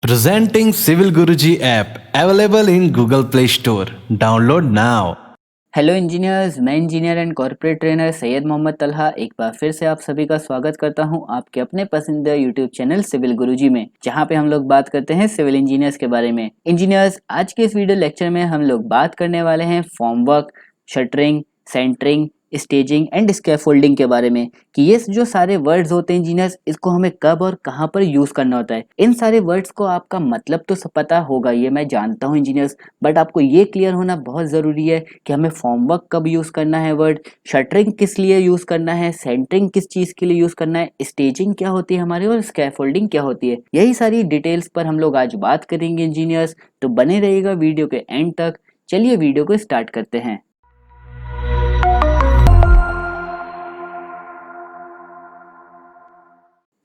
Presenting Civil Guruji app available in Google Play Store. Download now. Hello engineers, मैं engineer and corporate trainer Syed Mohammad Talha एक बार फिर से आप सभी का स्वागत करता हूं आपके अपने पसंदीदा यूट्यूब चैनल सिविल गुरुजी में, जहां पे हम लोग बात करते हैं सिविल इंजीनियर्स के बारे में। इंजीनियर्स, आज के इस वीडियो लेक्चर में हम लोग बात करने वाले हैं formwork, shuttering, centering, staging and scaffolding के बारे में कि ये जो सारे वर्ड्स होते हैं इंजीनियर्स, इसको हमें कब और कहां पर यूज करना होता है। इन सारे वर्ड्स को आपका मतलब तो सब पता होगा, ये मैं जानता हूं इंजीनियर्स, बट आपको ये क्लियर होना बहुत ज़रूरी है कि हमें फॉर्मवर्क कब यूज़ करना है वर्ड, शटरिंग किस लिए यूज़ करना है, सेंटरिंग किस चीज़ के लिए यूज़ करना है, स्टेजिंग क्या होती है हमारे और स्कैफोल्डिंग क्या होती है। यही सारी डिटेल्स पर हम लोग आज बात करेंगे इंजीनियर्स, तो बने रहिएगा वीडियो के एंड तक। चलिए वीडियो को स्टार्ट करते हैं।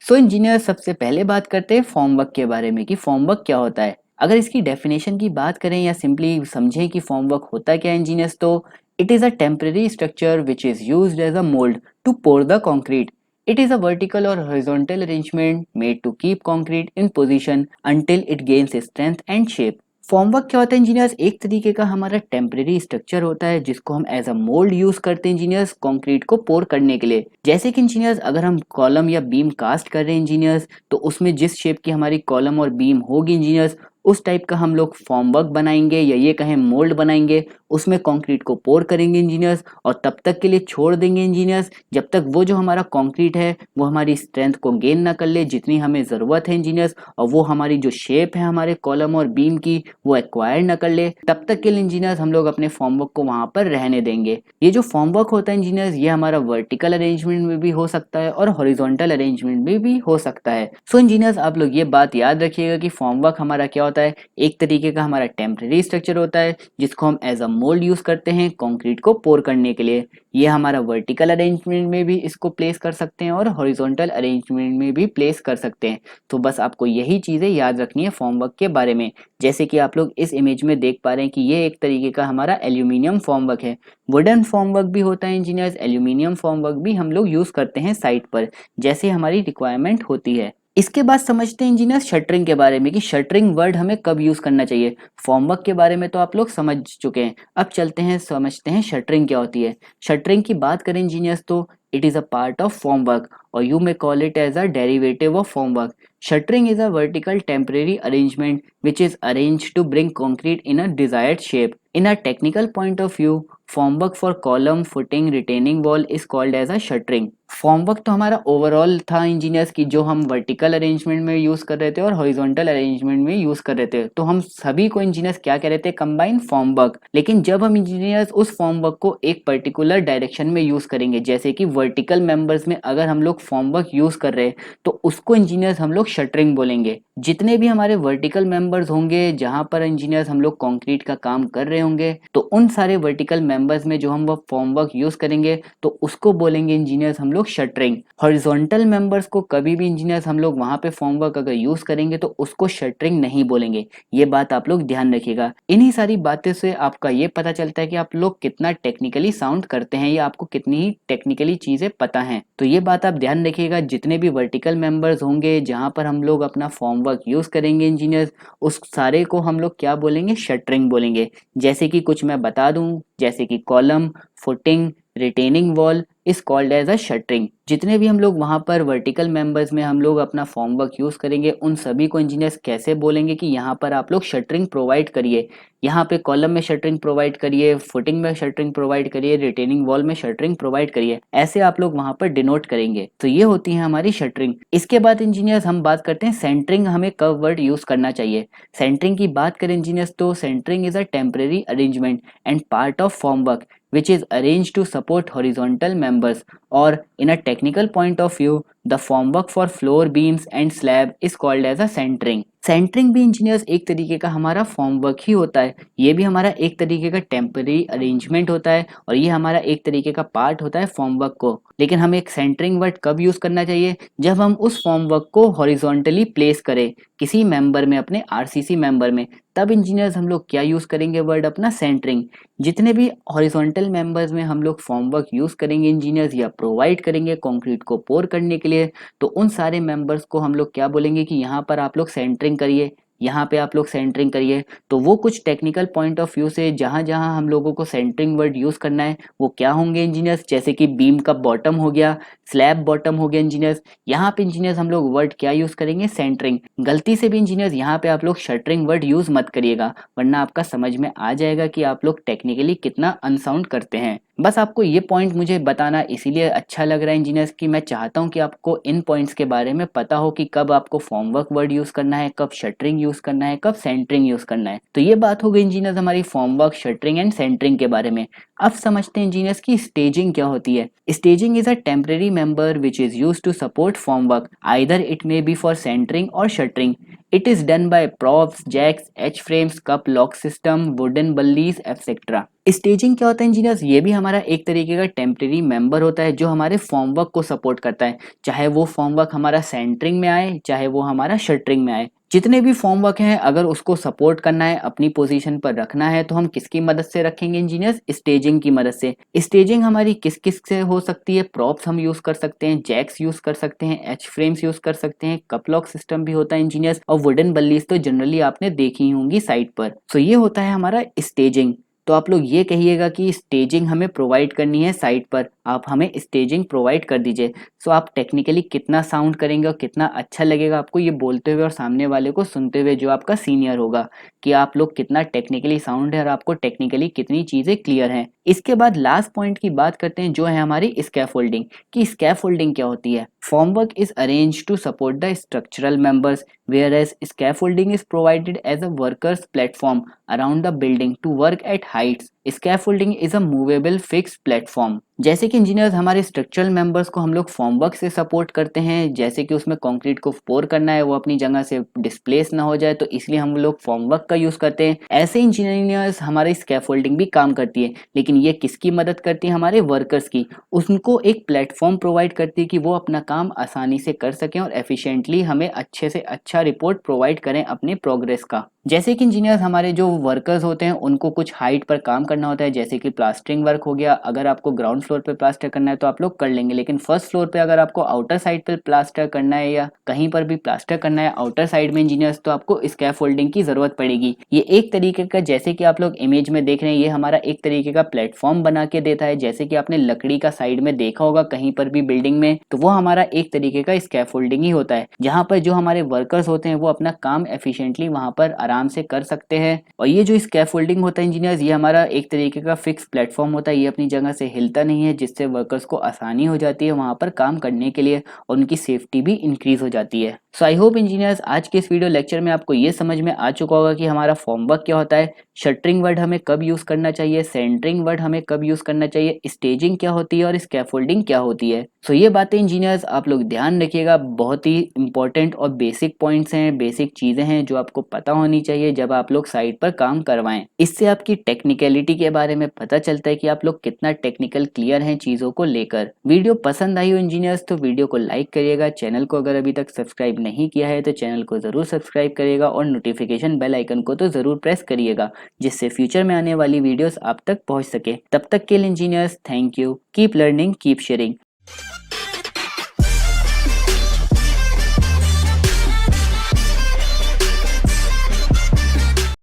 सो इंजीनियर, सबसे पहले बात करते हैं फॉर्मवर्क के बारे में कि फॉर्मवर्क क्या होता है। अगर इसकी डेफिनेशन की बात करें या सिंपली समझें कि फॉर्मवर्क होता क्या है इंजीनियर्स, तो it is a temporary structure which is used as a mould to pour the concrete. It is a vertical or horizontal arrangement made to keep concrete in position until it gains strength and shape. Formwork क्या होता है engineers? एक तरीके का हमारा temporary structure होता है जिसको हम एज अ मोल्ड यूज करते हैं इंजीनियर्स, कंक्रीट को पोर करने के लिए। जैसे कि इंजीनियर्स, अगर हम कॉलम या बीम कास्ट कर रहे हैं इंजीनियर्स, तो उसमें जिस शेप की हमारी कॉलम और बीम होगी इंजीनियर्स, उस टाइप का हम लोग फॉर्मवर्क बनाएंगे या ये कहें मोल्ड बनाएंगे। उसमें कंक्रीट को पोर करेंगे इंजीनियर्स और तब तक के लिए छोड़ देंगे इंजीनियर्स जब तक वो जो हमारा कंक्रीट है वो हमारी स्ट्रेंथ को गेन ना कर ले जितनी हमें ज़रूरत है इंजीनियर्स, और वो हमारी जो शेप है हमारे कॉलम और बीम की वो एक्वायर ना कर ले। तब तक के लिए इंजीनियर्स हम लोग अपने फॉर्मवर्क को वहाँ पर रहने देंगे। ये जो फॉर्मवर्क होता है इंजीनियर्स, ये हमारा वर्टिकल अरेंजमेंट में भी हो सकता है और हॉरिजॉन्टल अरेंजमेंट में भी हो सकता है। सो इंजीनियर्स, आप लोग ये बात याद रखिएगा कि फॉर्मवर्क हमारा क्या होता है। एक तरीके का हमारा टेम्परेरी स्ट्रक्चर होता है जिसको हम एज अ मोल्ड यूज करते हैं कंक्रीट को पोर करने के लिए। ये हमारा वर्टिकल अरेंजमेंट में भी इसको प्लेस कर सकते हैं और हॉरिजॉन्टल अरेंजमेंट में भी प्लेस कर सकते हैं। तो बस आपको यही चीज़ें याद रखनी है फॉर्मवर्क के बारे में। जैसे कि आप लोग इस इमेज में देख पा रहे हैं कि ये एक तरीके का हमारा एल्यूमिनियम फॉर्मवर्क है। वुडन फॉर्मवर्क भी होता है इंजीनियर्स, एल्यूमिनियम फॉर्मवर्क भी हम लोग यूज करते हैं साइट पर जैसे हमारी रिक्वायरमेंट होती है। इसके बाद समझते हैं इंजीनियर शटरिंग के बारे में कि शटरिंग वर्ड हमें कब यूज करना चाहिए। फॉर्मवर्क के बारे में तो आप लोग समझ चुके हैं, अब चलते हैं समझते हैं शटरिंग क्या होती है। शटरिंग की बात करें इंजीनियर्स, तो it is a part of formwork और you may call it as a derivative of formwork. Shuttering is a vertical temporary arrangement which is arranged to bring concrete in a desired shape. In a technical point of view, formwork for column, footing, retaining wall is called as a shuttering. Formwork तो हमारा overall था engineers की जो हम vertical arrangement में use कर रहे थे और हॉरिजॉन्टल अरेंजमेंट में यूज कर रहे थे, तो हम सभी को इंजीनियर्स क्या कह रहे थे, कंबाइन फॉर्मवर्क। लेकिन जब हम इंजीनियर्स उस फॉर्मवर्क को एक पर्टिकुलर डायरेक्शन में यूज करेंगे, जैसे कि वर्टिकल मेंबर्स में अगर हम लोग फॉर्मवर्क यूज कर रहे हैं, तो उसको इंजीनियर्स हम लोग शटरिंग बोलेंगे। जितने भी हमारे वर्टिकल मेंबर्स होंगे जहां पर इंजीनियर्स हम लोग कंक्रीट का काम कर रहे होंगे, तो उन सारे वर्टिकल मेंबर्स में जो हम वो फॉर्मवर्क यूज करेंगे तो उसको बोलेंगे इंजीनियर्स हम लोग शटरिंग। हॉरिजॉन्टल मेंबर्स को कभी भी इंजीनियर्स हम लोग वहां पे फॉर्मवर्क अगर यूज करेंगे तो उसको शटरिंग नहीं बोलेंगे। ये बात आप लोग ध्यान रखिएगा। इन्हीं सारी बातें से आपका ये पता चलता है कि आप लोग कितना टेक्निकली साउंड करते हैं या आपको कितनी ही टेक्निकली चीजें पता हैं। तो ये बात आप ध्यान रखिएगा, जितने भी वर्टिकल मेंबर्स होंगे जहां पर हम लोग अपना फॉर्मवर्क यूज करेंगे इंजीनियर्स, उस सारे को हम लोग क्या बोलेंगे, शटरिंग बोलेंगे। जैसे कि कुछ मैं बता दूं, जैसे कि column, footing, retaining wall is called as a shuttering. जितने भी हम लोग वहां पर वर्टिकल मेंबर्स में हम लोग अपना फॉर्मवर्क यूज करेंगे, उन सभी को इंजीनियर्स कैसे बोलेंगे कि यहाँ पर आप लोग शटरिंग प्रोवाइड करिए, यहाँ पे कॉलम में शटरिंग प्रोवाइड करिए, फुटिंग में शटरिंग प्रोवाइड करिए, रिटेनिंग वॉल में शटरिंग प्रोवाइड करिए, ऐसे आप लोग वहां पर डिनोट करेंगे। तो ये होती है हमारी शटरिंग। इसके बाद इंजीनियर्स हम बात करते हैं सेंटरिंग, हमें कब वर्ड यूज करना चाहिए। सेंटरिंग की बात करें इंजीनियर्स, तो centering is a temporary arrangement and part of formwork which is arranged to support horizontal members, or in a technical point of view, the formwork for floor beams and slab is called as a centering. Centering भी engineers एक तरीके का हमारा formwork ही होता है। ये भी हमारा एक तरीके का टेम्पररी अरेंजमेंट होता है और ये हमारा एक तरीके का पार्ट होता है फॉर्मवर्क को। लेकिन हमें एक सेंटरिंग वर्ड कब यूज करना चाहिए, जब हम उस फॉर्मवर्क को हॉरिजॉन्टली प्लेस करें किसी मेंबर में, अपने आरसीसी मेंबर में, तब इंजीनियर्स हम लोग क्या यूज करेंगे वर्ड, अपना सेंटरिंग। जितने भी हॉरिजॉन्टल मेंबर्स में हम लोग फॉर्मवर्क यूज करेंगे इंजीनियर्स या प्रोवाइड करेंगे कंक्रीट को पोर करने के लिए, तो उन सारे मेंबर्स को हम लोग क्या बोलेंगे कि यहाँ पर आप लोग सेंटरिंग करिए, यहाँ पे आप लोग सेंटरिंग करिए। तो वो कुछ टेक्निकल पॉइंट ऑफ व्यू से जहाँ जहाँ हम लोगों को सेंटरिंग वर्ड यूज़ करना है वो क्या होंगे इंजीनियर्स, जैसे कि बीम का बॉटम हो गया, स्लैब बॉटम हो गया इंजीनियर्स। यहाँ पे इंजीनियर्स हम लोग वर्ड क्या यूज़ करेंगे, सेंटरिंग। गलती से भी इंजीनियर्स यहाँ पे आप लोग शटरिंग वर्ड यूज़ मत करिएगा, वरना आपका समझ में आ जाएगा कि आप लोग टेक्निकली कितना अनसाउंड करते हैं। बस आपको ये पॉइंट मुझे बताना इसीलिए अच्छा लग रहा है इंजीनियर्स कि मैं चाहता हूँ कि आपको इन पॉइंट्स के बारे में पता हो कि कब आपको फॉर्मवर्क वर्ड यूज़ करना है, कब शटरिंग यूज़ करना है, कब सेंटरिंग यूज़ करना है। तो ये बात हो गई इंजीनियर्स हमारी फॉर्मवर्क, शटरिंग एंड सेंटरिंग के बारे में। अब समझते हैं इंजीनियर्स की स्टेजिंग क्या होती है। Staging is a temporary member which is used to support formwork, either it may be for centering और shuttering. It is done by props, jacks, H-frames, cup lock system, wooden bullies, etc. Staging क्या होता है engineers, ये भी हमारा एक तरीके का टेम्परेरी मेंबर होता है जो हमारे फॉर्मवर्क को सपोर्ट करता है, चाहे वो फॉर्मवर्क हमारा सेंटरिंग में आए चाहे वो हमारा शटरिंग में आए। जितने भी फॉर्मवर्क हैं अगर उसको सपोर्ट करना है, अपनी पोजीशन पर रखना है, तो हम किसकी मदद से रखेंगे इंजीनियर्स, स्टेजिंग की मदद से। स्टेजिंग हमारी किस किस से हो सकती है, प्रॉप्स हम यूज कर सकते हैं, जैक्स यूज कर सकते हैं, एच फ्रेम्स यूज कर सकते हैं, कप लॉक सिस्टम भी होता है इंजीनियर्स, और वुडन बल्लीज तो जनरली आपने देखी होंगी साइट पर। तो ये होता है हमारा स्टेजिंग। तो आप लोग ये कहिएगा कि स्टेजिंग हमें प्रोवाइड करनी है साइट पर, आप हमें स्टेजिंग प्रोवाइड कर दीजिए। सो आप टेक्निकली कितना साउंड करेंगे और कितना अच्छा लगेगा आपको ये बोलते हुए और सामने वाले को सुनते हुए जो आपका सीनियर होगा, कि आप लोग कितना टेक्निकली साउंड है और आपको टेक्निकली कितनी चीज़ें क्लियर हैं। इसके बाद लास्ट पॉइंट की बात करते हैं जो है हमारी स्कैफोल्डिंग, कि स्कैफोल्डिंग क्या होती है। Formwork is arranged to support the structural members, whereas scaffolding is provided as a worker's platform around the building to work at heights. Scaffolding is a movable fixed platform. जैसे कि engineers हमारे structural members को हम लोग formwork से support करते हैं, जैसे कि उसमें कंक्रीट को पोर करना है, वो अपनी जगह से डिस्प्लेस ना हो जाए, तो इसलिए हम लोग फॉर्मवर्क का यूज करते हैं। ऐसे इंजीनियर्स हमारी स्कैफोल्डिंग भी काम करती है, लेकिन ये किसकी मदद करती है, हमारे वर्कर्स की। उनको एक प्लेटफॉर्म प्रोवाइड करती है कि वो अपना काम आसानी से कर सकें और एफिशिएंटली हमें अच्छे से अच्छा रिपोर्ट प्रोवाइड करें अपने प्रोग्रेस का। जैसे कि इंजीनियर्स हमारे जो वर्कर्स होते हैं उनको कुछ हाइट पर काम करना होता है, जैसे कि प्लास्टरिंग वर्क हो गया। अगर आपको ग्राउंड फ्लोर पे प्लास्टर करना है तो आप लोग कर लेंगे, लेकिन फर्स्ट फ्लोर पे अगर आपको आउटर साइड पे प्लास्टर करना है या कहीं पर भी प्लास्टर करना है आउटर साइड में इंजीनियर्स, तो आपको स्कैफोल्डिंग की जरूरत पड़ेगी। ये एक तरीके का, जैसे कि आप लोग इमेज में देख रहे हैं, ये हमारा एक तरीके का प्लेटफॉर्म बना के देता है। जैसे कि आपने लकड़ी का साइड में देखा होगा कहीं पर भी बिल्डिंग में, तो वो हमारा एक तरीके का स्कैफोल्डिंग ही होता है, जहाँ पर जो हमारे वर्कर्स होते हैं वो अपना काम एफिशिएंटली वहां पर आराम से कर सकते हैं। और ये जो स्कैफोल्डिंग होता है इंजीनियर्स, ये हमारा एक तरीके का फिक्स प्लेटफॉर्म होता है, ये अपनी जगह से हिलता नहीं है, जिससे वर्कर्स को आसानी हो जाती है वहां पर काम करने के लिए और उनकी सेफ्टी भी इंक्रीज हो जाती है। सो आई होप इंजीनियर्स आज के इस वीडियो लेक्चर में आपको ये समझ में आ चुका होगा कि हमारा फॉर्मवर्क क्या होता है, शटरिंग वर्ड हमें कब यूज करना चाहिए, सेंटरिंग वर्ड हमें कब यूज करना चाहिए, स्टेजिंग क्या होती है और स्कैफोल्डिंग क्या होती है। सो ये बातें इंजीनियर्स आप लोग ध्यान रखिएगा, बहुत ही इंपॉर्टेंट और बेसिक पॉइंट्स हैं, बेसिक चीजें हैं जो आपको पता होनी चाहिए जब आप लोग साइट पर काम करवाएं। इससे आपकी टेक्निकलिटी के बारे में पता चलता है कि आप लोग कितना टेक्निकल क्लियर हैं चीजों को लेकर। वीडियो पसंद आई हो इंजीनियर्स तो वीडियो को लाइक करिएगा, चैनल को अगर अभी तक सब्सक्राइब नहीं किया है तो चैनल को जरूर सब्सक्राइब करिएगा और नोटिफिकेशन बेल आइकन को तो जरूर प्रेस करिएगा, जिससे फ्यूचर में आने वाली वीडियोस आप तक पहुंच सके। तब तक के लिए engineers thank you, keep learning keep sharing.